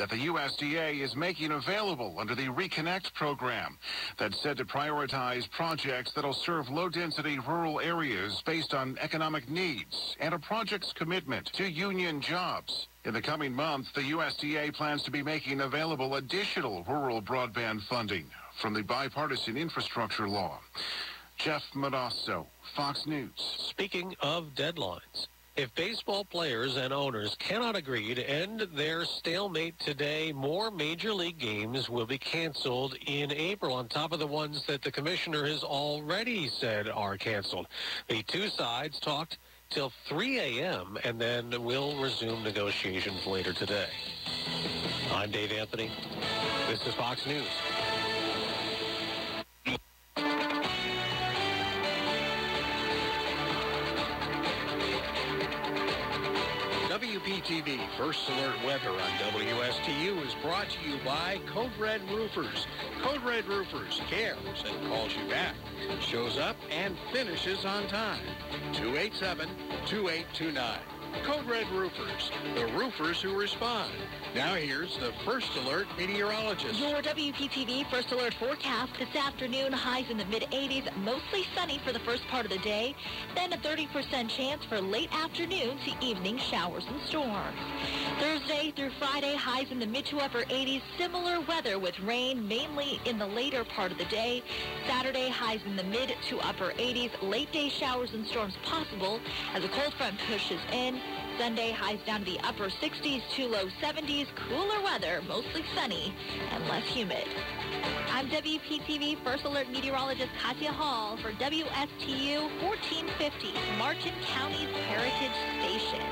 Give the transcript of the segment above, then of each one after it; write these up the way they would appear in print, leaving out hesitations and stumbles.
that the USDA is making available under the Reconnect program that's said to prioritize projects that'll serve low-density rural areas based on economic needs and a project's commitment to union jobs. In the coming month, the USDA plans to be making available additional rural broadband funding from the bipartisan infrastructure law. Jeff Manasso, Fox News. Speaking of deadlines, if baseball players and owners cannot agree to end their stalemate today, more Major League games will be canceled in April on top of the ones that the commissioner has already said are canceled. The two sides talked till 3 a.m. and then will resume negotiations later today. I'm Dave Anthony. This is Fox News. WPTV First Alert Weather on WSTU is brought to you by Code Red Roofers. Code Red Roofers cares and calls you back. Shows up and finishes on time. 287-2829. Code Red Roofers, the roofers who respond. Now here's the First Alert meteorologist. Your WPTV First Alert forecast this afternoon, highs in the mid-80s, mostly sunny for the first part of the day, then a 30% chance for late afternoon to evening showers and storms. Thursday through Friday, highs in the mid to upper 80s, similar weather with rain mainly in the later part of the day. Saturday, highs in the mid to upper 80s, late day showers and storms possible as a cold front pushes in. Sunday, highs down to the upper 60s to low 70s, cooler weather, mostly sunny and less humid. I'm WPTV First Alert meteorologist Katya Hall for WSTU 1450, Martin County's Heritage Station.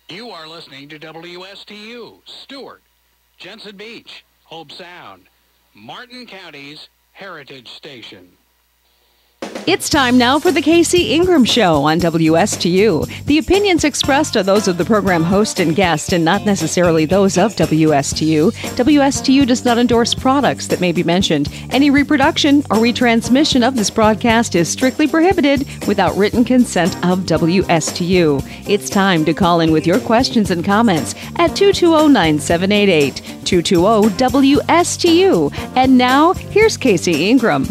You are listening to WSTU, Stuart, Jensen Beach, Hope Sound, Martin County's Heritage Station. It's time now for the Casey Ingram Show on WSTU. The opinions expressed are those of the program host and guest and not necessarily those of WSTU. WSTU does not endorse products that may be mentioned. Any reproduction or retransmission of this broadcast is strictly prohibited without written consent of WSTU. It's time to call in with your questions and comments at 220-9788, 220-WSTU. And now, here's Casey Ingram.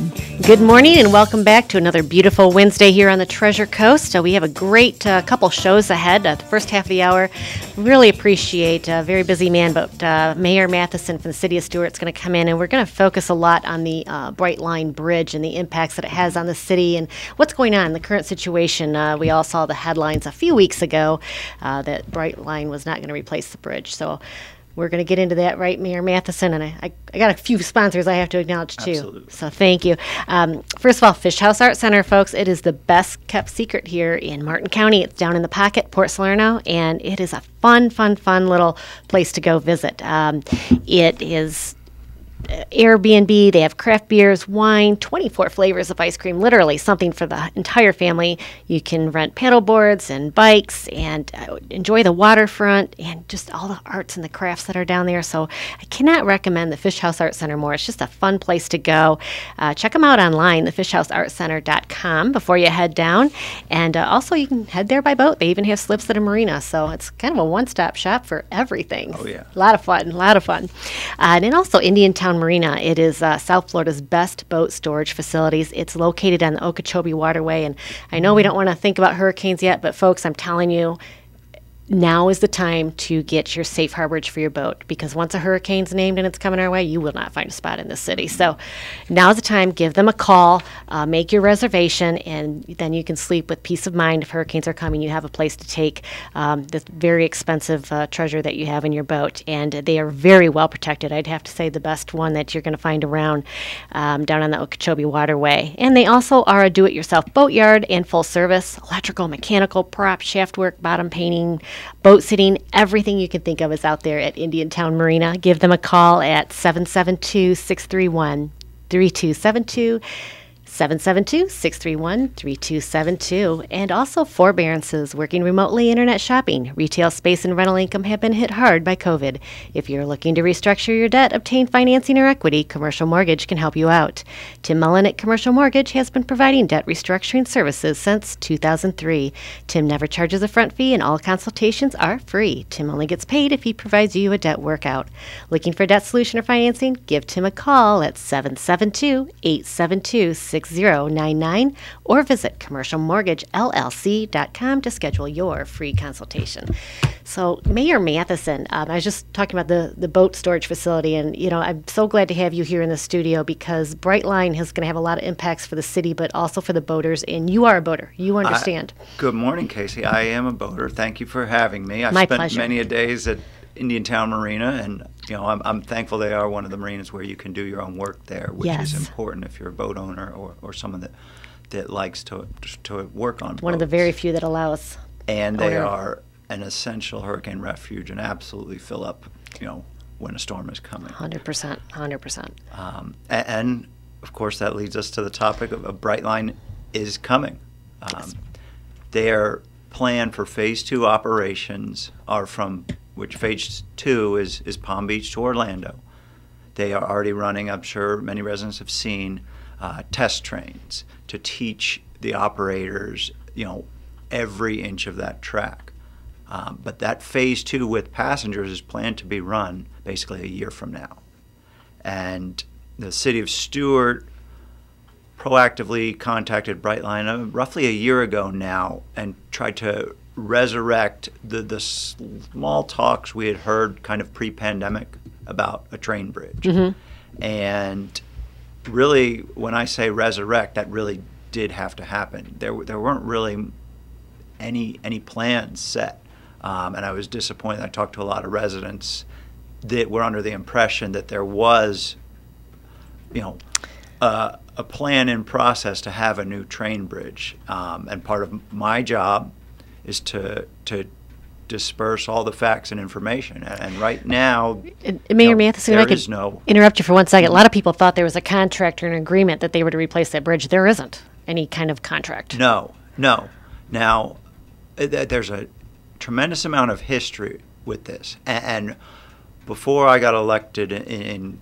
Good morning and welcome back to another beautiful Wednesday here on the Treasure Coast. We have a great couple shows ahead. The first half of the hour, really appreciate a very busy man, but Mayor Matheson from the City of Stuart is going to come in, and we're going to focus a lot on the Brightline Bridge and the impacts that it has on the city and what's going on in the current situation. We all saw the headlines a few weeks ago that Brightline was not going to replace the bridge. So we're going to get into that, right, Mayor Matheson? And I got a few sponsors I have to acknowledge, too. Absolutely. So thank you. First of all, Fish House Art Center, folks, it is the best kept secret here in Martin County. It's down in the Pocket, Port Salerno, and it is a fun little place to go visit. It is Airbnb. They have craft beers, wine, 24 flavors of ice cream, literally something for the entire family. You can rent paddle boards and bikes and enjoy the waterfront and just all the arts and the crafts that are down there. So I cannot recommend the Fish House Art Center more. It's just a fun place to go. Check them out online, thefishhouseartcenter.com, before you head down. And also you can head there by boat. They even have slips at a marina. So it's kind of a one-stop shop for everything. Oh, yeah. A lot of fun. And then also Indian Town Marina. It is South Florida's best boat storage facilities. It's located on the Okeechobee Waterway, and I know we don't want to think about hurricanes yet, but folks, I'm telling you, now is the time to get your safe harborage for your boat, because once a hurricane's named and it's coming our way, you will not find a spot in the city. So now's the time. Give them a call, make your reservation, and then you can sleep with peace of mind. If hurricanes are coming, you have a place to take this very expensive treasure that you have in your boat, and they are very well protected. I'd have to say the best one that you're going to find around down on the Okeechobee Waterway. And they also are a do-it-yourself boat yard and full service, electrical, mechanical, prop, shaft work, bottom painting, boat sitting, everything you can think of is out there at Indian Town Marina. Give them a call at 772-631-3272, 772-631-3272. And also forbearances, working remotely, internet shopping, retail space, and rental income have been hit hard by COVID. If you're looking to restructure your debt, obtain financing or equity, Commercial Mortgage can help you out. Tim Mullen at Commercial Mortgage has been providing debt restructuring services since 2003. Tim never charges a front fee and all consultations are free. Tim only gets paid if he provides you a debt workout. Looking for debt solution or financing? Give Tim a call at 772-872-6099 or visit commercialmortgagellc.com to schedule your free consultation. So, Mayor Matheson, I was just talking about the boat storage facility, and I'm so glad to have you here in the studio because Brightline is going to have a lot of impacts for the city, but also for the boaters. And you are a boater; you understand. Good morning, Casey. I am a boater. Thank you for having me. I've My spent pleasure. many a days at Indiantown Marina, and I'm thankful they are one of the marinas where you can do your own work there, which Yes. is important if you're a boat owner or someone that likes to work on One of the boats. very few that allow us. And they owner. are an essential hurricane refuge and absolutely fill up, when a storm is coming. 100%. 100%. And of course, that leads us to the topic of Brightline is coming. Yes. Their plan for Phase 2 operations are which Phase 2 is Palm Beach to Orlando. They are already running, I'm sure many residents have seen, test trains to teach the operators, every inch of that track. But that Phase 2 with passengers is planned to be run basically a year from now. And the City of Stuart proactively contacted Brightline roughly a year ago now and tried to resurrect the small talks we had heard kind of pre-pandemic about a train bridge. Mm-hmm. And really, when I say resurrect, that really did have to happen. There weren't really any plans set. And I was disappointed. I talked to a lot of residents that were under the impression that there was, a plan in process to have a new train bridge. And part of my job is to disperse all the facts and information. And right now, Mayor Matheson, there if I is no. interrupt you for 1 second. A lot of people thought there was a contract or an agreement that they were to replace that bridge. There isn't any kind of contract. No. Now, there's a tremendous amount of history with this. And before I got elected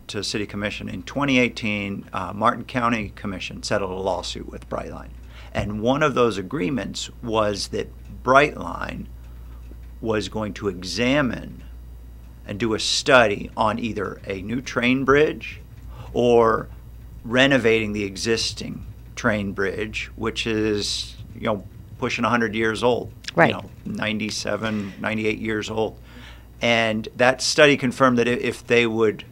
to City Commission in 2018, Martin County Commission settled a lawsuit with Brightline. And one of those agreements was that Brightline was going to examine and do a study on either a new train bridge or renovating the existing train bridge, which is, pushing 100 years old. Right. 97, 98 years old. And that study confirmed that if they would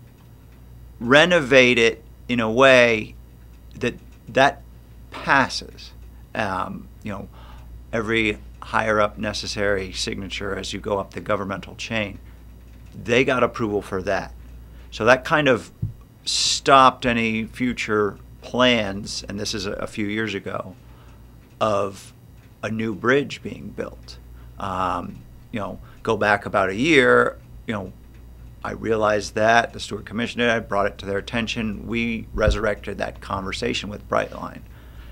renovate it in a way that passes, every higher up necessary signature as you go up the governmental chain, they got approval for that. So that kind of stopped any future plans, and this is a few years ago, of a new bridge being built. Go back about a year, I realized that, the Stuart Commission did, I brought it to their attention. We resurrected that conversation with Brightline.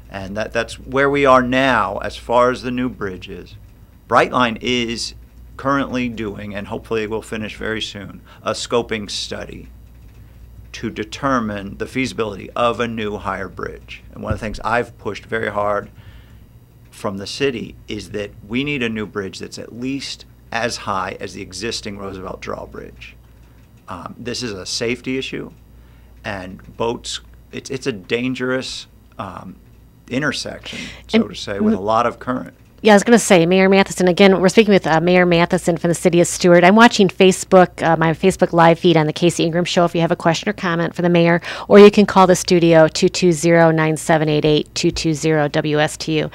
And that's where we are now as far as the new bridge is. Brightline is currently doing, and hopefully will finish very soon, a scoping study to determine the feasibility of a new higher bridge. And one of the things I've pushed very hard from the city is that we need a new bridge that's at least as high as the existing Roosevelt Drawbridge. This is a safety issue, and boats, it's a dangerous intersection, to say, with a lot of current. Yeah, I was going to say, Mayor Matheson, again, we're speaking with Mayor Matheson from the City of Stuart. I'm watching Facebook, my Facebook live feed on the Casey Ingram Show if you have a question or comment for the mayor, or you can call the studio 220-9788, 220-WSTU.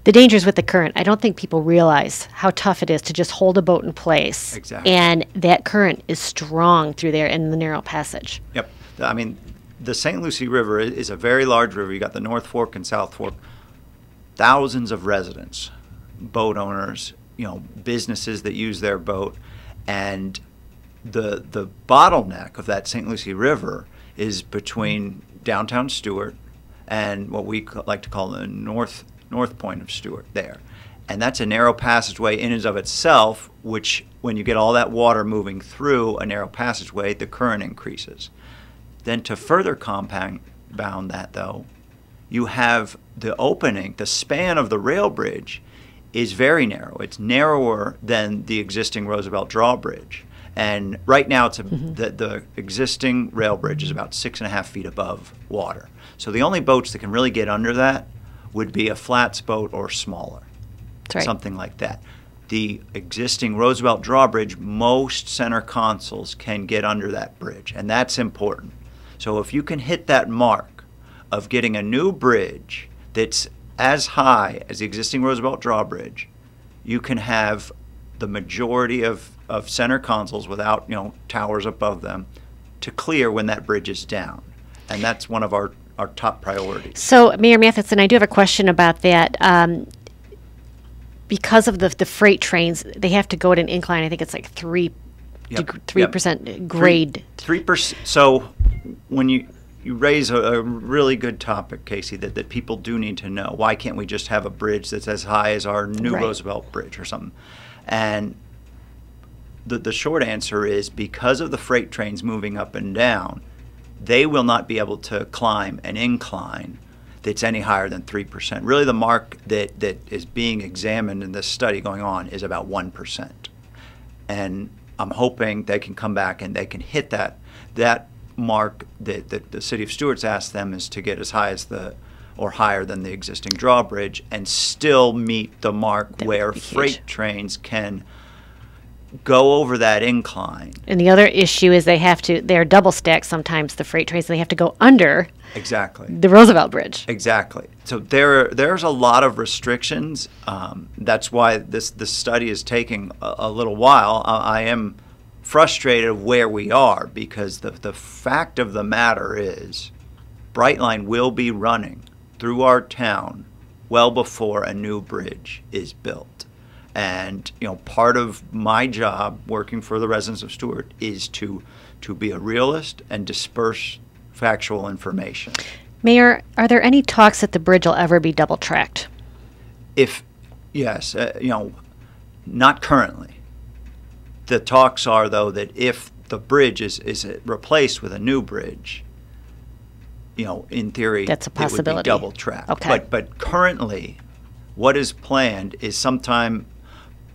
The dangers with the current, I don't think people realize how tough it is to just hold a boat in place. Exactly. And that current is strong through there in the narrow passage. Yep. I mean, the St. Lucie River is a very large river. You got the North Fork and South Fork. Thousands of residents, boat owners, businesses that use their boat, and the bottleneck of that St. Lucie River is between downtown Stuart and what we like to call the north point of Stuart there. And that's a narrow passageway in and of itself, which when you get all that water moving through a narrow passageway, the current increases. Then to further compound that, though, you have the opening, the span of the rail bridge is very narrow. It's narrower than the existing Roosevelt drawbridge. And right now, the existing rail bridge is about 6.5 feet above water. So the only boats that can really get under that would be a flats boat or smaller, something like that. The existing Roosevelt drawbridge, most center consoles can get under that bridge, and that's important. So if you can hit that mark of getting a new bridge that's as high as the existing Roosevelt drawbridge, you can have the majority of center consoles without towers above them to clear when that bridge is down. And that's one of our top priorities. So, Mayor Matheson, I do have a question about that. Because of the freight trains, they have to go at an incline. I think it's like 3% grade. 3%. So when you raise a really good topic, Casey, that people do need to know. Why can't we just have a bridge that's as high as our new Roosevelt bridge or something? And the short answer is because of the freight trains moving up and down, they will not be able to climb an incline that's any higher than 3%. Really, the mark that is being examined in this study going on is about 1%. And I'm hoping they can come back and they can hit that mark that the City of Stuart's asked them is to get as high as or higher than the existing drawbridge and still meet the mark where freight trains can go over that incline. And the other issue is they're double stacked sometimes, the freight trains, and they have to go under the Roosevelt Bridge. Exactly. So there's a lot of restrictions. That's why this study is taking a little while. I am frustrated of where we are because the fact of the matter is Brightline will be running through our town well before a new bridge is built. And part of my job working for the residents of Stuart is to be a realist and disperse factual information. Mayor, are there any talks that the bridge will ever be double tracked? Yes, not currently. The talks are, though, that if the bridge is replaced with a new bridge, in theory, that's a possibility. It would be double tracked. Okay. But currently, what is planned is sometime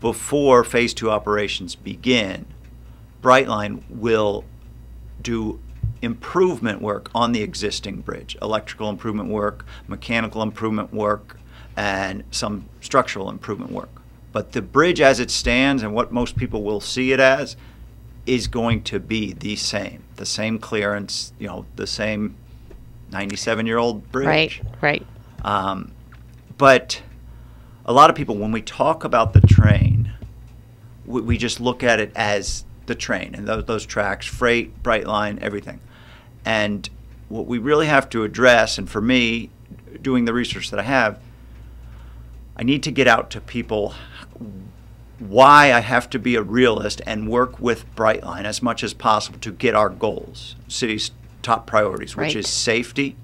before Phase 2 operations begin, Brightline will do improvement work on the existing bridge, electrical improvement work, mechanical improvement work, and some structural improvement work. But the bridge as it stands and what most people will see it as is going to be the same clearance, the same 97-year-old bridge. Right. But a lot of people, when we talk about the train, we just look at it as the train and those tracks, freight, Brightline, everything. And what we really have to address, and for me, doing the research that I have, I need to get out to people why I have to be a realist and work with Brightline as much as possible to get our goals, city's top priorities, which is safety,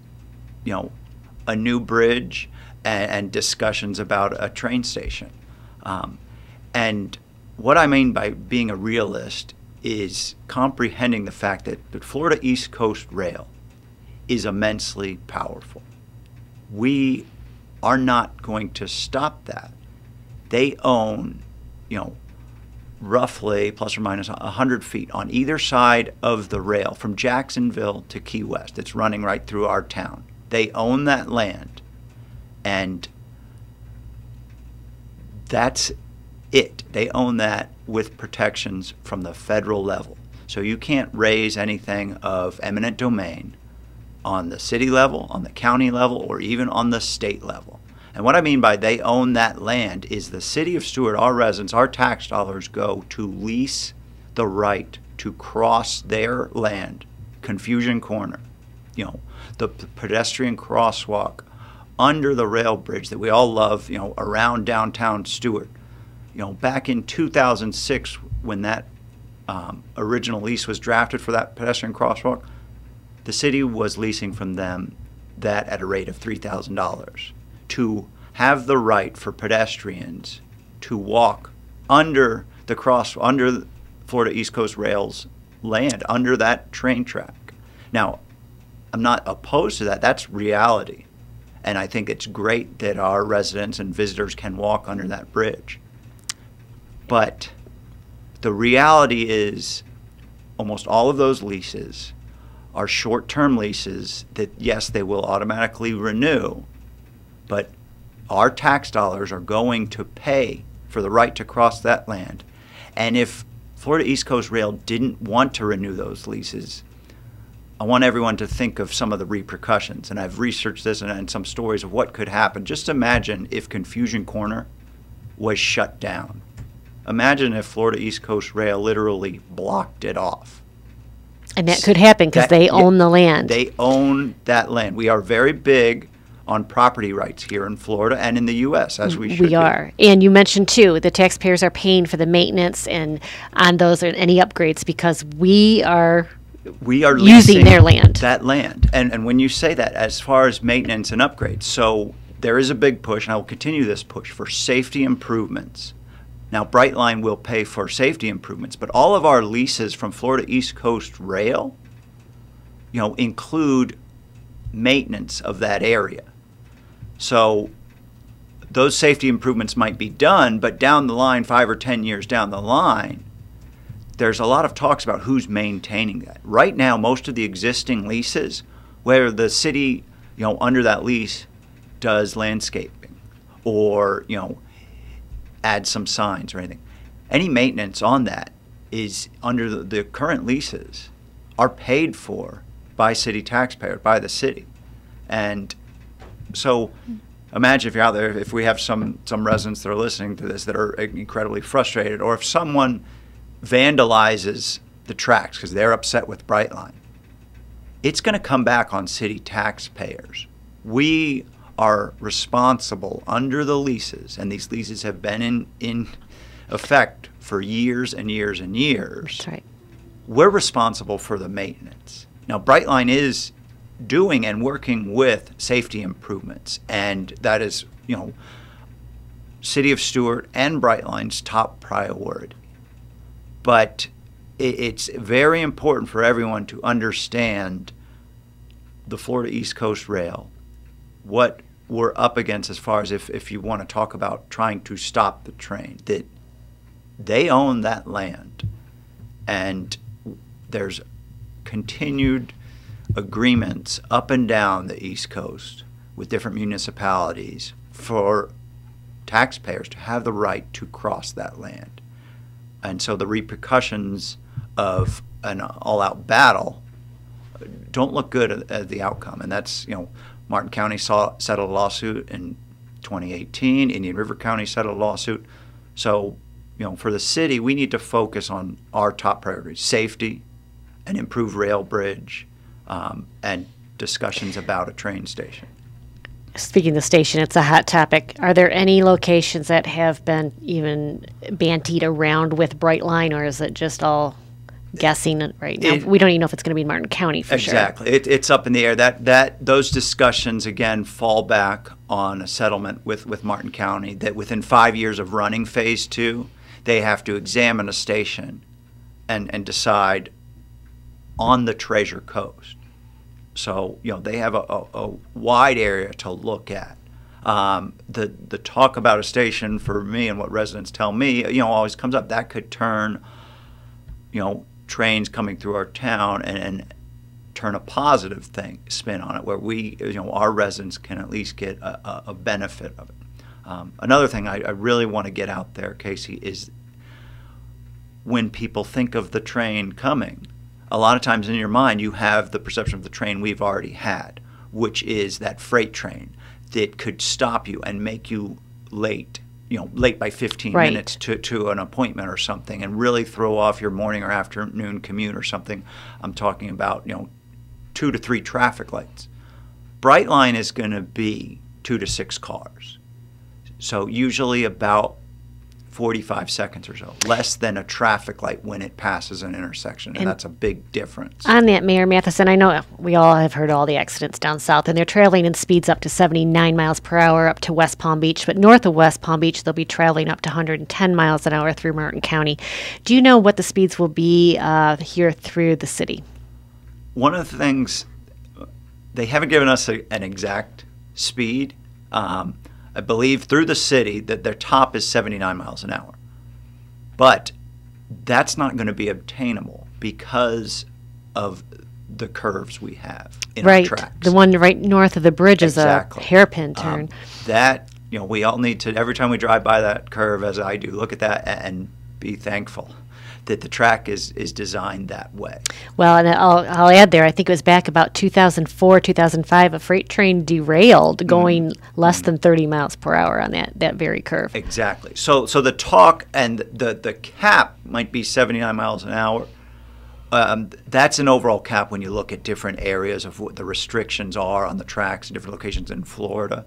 a new bridge, and discussions about a train station. And what I mean by being a realist is comprehending the fact that Florida East Coast Rail is immensely powerful. We are not going to stop that. They own, roughly plus or minus 100 feet on either side of the rail from Jacksonville to Key West. It's running right through our town. They own that land. And that's it. They own that with protections from the federal level. So you can't raise anything of eminent domain on the city level, on the county level, or even on the state level. And what I mean by they own that land is the City of Stuart, our residents, our tax dollars go to lease the right to cross their land, Confusion Corner, the pedestrian crosswalk under the rail bridge that we all love, around downtown Stuart. Back in 2006, when that original lease was drafted for that pedestrian crosswalk, the city was leasing from them that at a rate of $3,000 to have the right for pedestrians to walk under the Florida East Coast Rail's land, under that train track. Now, I'm not opposed to that. That's reality. And I think it's great that our residents and visitors can walk under that bridge. But the reality is almost all of those leases are short-term leases that, yes, they will automatically renew, but our tax dollars are going to pay for the right to cross that land. And if Florida East Coast Rail didn't want to renew those leases, I want everyone to think of some of the repercussions. And I've researched this and some stories of what could happen. Just imagine if Confusion Corner was shut down. Imagine if Florida East Coast Rail literally blocked it off. And that could happen because they own the land. They own that land. We are very big on property rights here in Florida and in the U.S., as we should be. We are. And you mentioned, too, the taxpayers are paying for the maintenance and on those and any upgrades because we are using their land. That land. And when you say that, as far as maintenance and upgrades, so there is a big push, and I will continue this push, for safety improvements. Now, Brightline will pay for safety improvements, but all of our leases from Florida East Coast Rail, include maintenance of that area. So those safety improvements might be done, but down the line, 5 or 10 years down the line, there's a lot of talks about who's maintaining that. Right now, most of the existing leases, where the city, under that lease does landscaping or, add some signs or anything, any maintenance on that is under the current leases are paid for by city taxpayers, by the city. And so imagine if you're out there, if we have some residents that are listening to this that are incredibly frustrated, or if someone vandalizes the tracks because they're upset with Brightline, it's going to come back on city taxpayers. We are responsible under the leases, and these leases have been in effect for years and years and years. That's right. We're responsible for the maintenance. Now, Brightline is doing and working with safety improvements, and that is, City of Stuart and Brightline's top priority. But it's very important for everyone to understand the Florida East Coast Rail, what we're up against as far as if you want to talk about trying to stop the train, that they own that land. And there's continued agreements up and down the East Coast with different municipalities for taxpayers to have the right to cross that land. And so the repercussions of an all-out battle don't look good at the outcome. And that's, Martin County settled a lawsuit in 2018. Indian River County settled a lawsuit. So, for the city, we need to focus on our top priorities: safety, an improved rail bridge, and discussions about a train station. Speaking of the station, it's a hot topic. Are there any locations that have been even bantied around with Brightline, or is it just all guessing right now? We don't even know if it's going to be in Martin County for sure. Exactly. It's up in the air. Those discussions, again, fall back on a settlement with Martin County that within 5 years of running Phase 2, they have to examine a station and decide on the Treasure Coast. So, they have a wide area to look at. The talk about a station, for me and what residents tell me, always comes up. That could turn, trains coming through our town and turn a positive spin on it, where we, our residents can at least get a benefit of it. Another thing I really want to get out there, Casey, is when people think of the train coming, a lot of times in your mind you have the perception of the train we've already had, which is that freight train that could stop you and make you late by 15 minutes to an appointment or something, and really throw off your morning or afternoon commute or something. I'm talking about, 2 to 3 traffic lights. Brightline is going to be 2 to 6 cars. So usually about 45 seconds or so, less than a traffic light when it passes an intersection, and that's a big difference. On that, Mayor Matheson, I know we all have heard all the accidents down south, and they're traveling in speeds up to 79 miles per hour up to West Palm Beach, but north of West Palm Beach, they'll be traveling up to 110 miles an hour through Merritt County. Do you know what the speeds will be here through the city? One of the things, they haven't given us an exact speed. I believe through the city that their top is 79 miles an hour. But that's not going to be obtainable because of the curves we have in our tracks. The one right north of the bridge is a hairpin turn. That, we all need to, every time we drive by that curve, as I do, look at that and be thankful that the track is designed that way. Well, and I'll add there, I think it was back about 2004, 2005, a freight train derailed going less than 30 miles per hour on that very curve. Exactly. So the talk and the cap might be 79 miles an hour. That's an overall cap when you look at different areas of what the restrictions are on the tracks in different locations in Florida.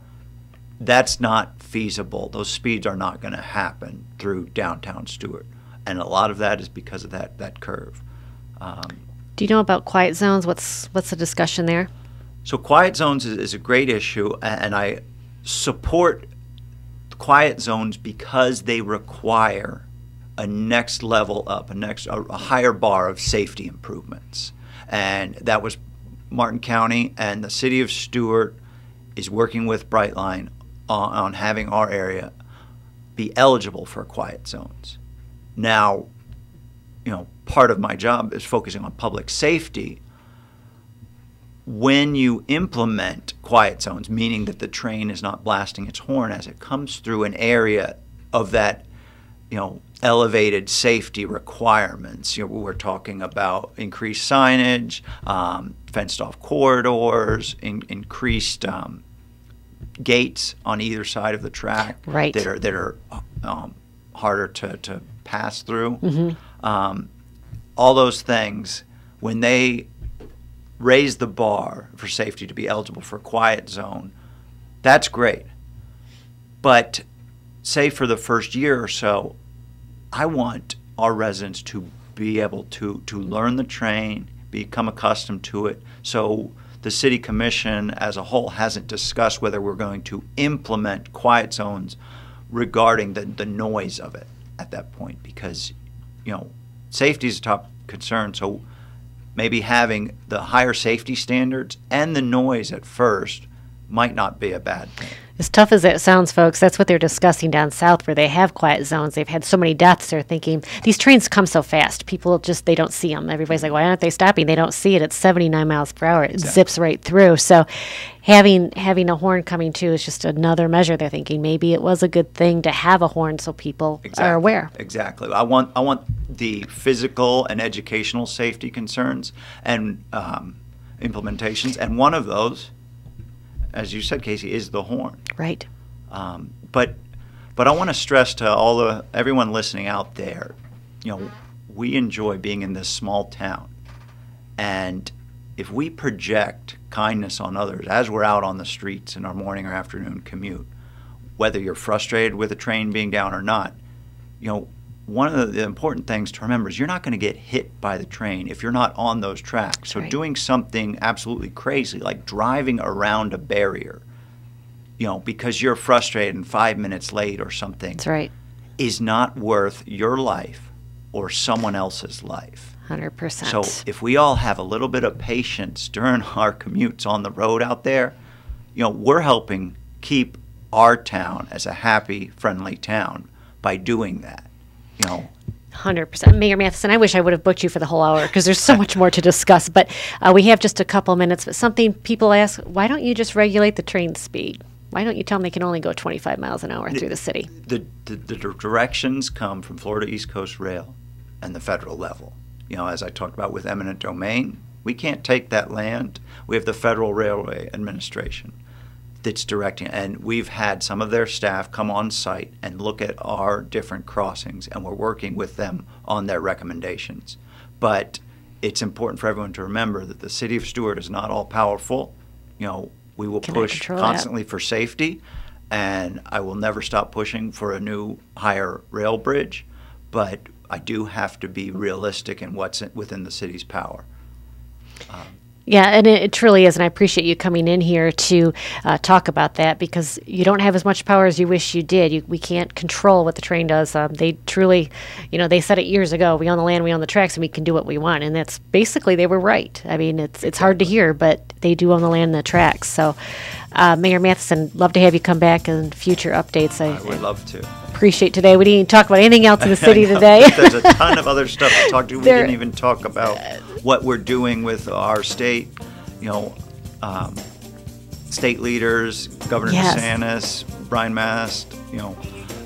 That's not feasible. Those speeds are not going to happen through downtown Stuart. And a lot of that is because of that curve. Do you know about quiet zones? What's the discussion there? So quiet zones is a great issue, and I support quiet zones because they require a next level up, a higher bar of safety improvements. And that was Martin County, and the City of Stuart is working with Brightline on having our area be eligible for quiet zones. Now, part of my job is focusing on public safety. When you implement quiet zones, meaning that the train is not blasting its horn as it comes through an area of that, elevated safety requirements. We're talking about increased signage, fenced-off corridors, increased gates on either side of the track that are harder to pass through. All those things, when they raise the bar for safety to be eligible for a quiet zone, that's great. But say for the first year or so, I want our residents to be able to learn the train, become accustomed to it. So the city commission as a whole hasn't discussed whether we're going to implement quiet zones regarding the noise of it at that point, because safety is a top concern. So maybe having the higher safety standards and the noise at first might not be a bad thing. As tough as it sounds, folks, that's what they're discussing down south where they have quiet zones. They've had so many deaths. They're thinking, these trains come so fast. People they don't see them. Everybody's like, why aren't they stopping? They don't see it. It's 79 miles per hour. It zips right through. So having a horn coming too is just another measure. They're thinking maybe it was a good thing to have a horn so people are aware. Exactly. I want the physical and educational safety concerns and implementations, and one of those, as you said, Casey, is the horn. Right. But I want to stress to everyone listening out there, we enjoy being in this small town, and if we project kindness on others as we're out on the streets in our morning or afternoon commute, whether you're frustrated with a train being down or not, one of the important things to remember is you're not going to get hit by the train if you're not on those tracks. So doing something absolutely crazy like driving around a barrier, because you're frustrated and 5 minutes late or something, is not worth your life or someone else's life. 100%. So if we all have a little bit of patience during our commutes on the road out there, we're helping keep our town as a happy, friendly town by doing that. 100%. Mayor Matheson, I wish I would have booked you for the whole hour because there's so much more to discuss, but we have just a couple minutes. But something people ask, why don't you just regulate the train speed? Why don't you tell them they can only go 25 miles an hour through the city? The directions come from Florida East Coast Rail and the federal level. As I talked about with eminent domain, we can't take that land. We have the Federal Railway Administration that's directing, and we've had some of their staff come on site and look at our different crossings, and we're working with them on their recommendations. But it's important for everyone to remember that the City of Stuart is not all powerful. We will push constantly for safety, and I will never stop pushing for a new higher rail bridge, but I do have to be realistic in what's within the city's power. Yeah, and it truly is, and I appreciate you coming in here to talk about that, because you don't have as much power as you wish you did. We can't control what the train does. They truly, they said it years ago, we own the land, we own the tracks, and we can do what we want. And that's basically, they were right. I mean, it's hard to hear, but they do own the land and the tracks. So, Mayor Matheson, love to have you come back in future updates. I would love to. Appreciate today. We didn't talk about anything else in the city today. There's a ton of other stuff to talk to. We didn't even talk about what we're doing with our state, state leaders, Governor DeSantis, Brian Mast,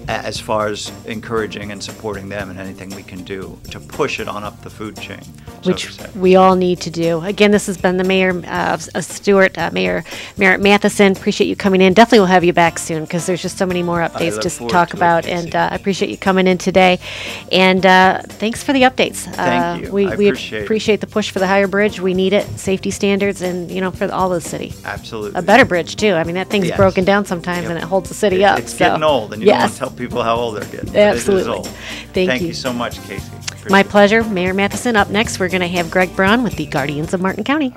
as far as encouraging and supporting them and anything we can do to push it on up the food chain. Which we all need to do. Again, this has been the Mayor of Stuart, Mayor Merritt Matheson. Appreciate you coming in. Definitely we'll have you back soon, because there's just so many more updates to talk about. And I appreciate you coming in today. And thanks for the updates. Thank you. We appreciate the push for the higher bridge. We need it. Safety standards, and for all of the city. Absolutely. A better bridge too. I mean, that thing's broken down sometimes, and it holds the city up. It's getting old, and you don't want to tell people how old they're getting. Absolutely. It is old. Thank you so much, Casey. My pleasure. Mayor Matheson. Up next, we're going to have Greg Braun with the Guardians of Martin County.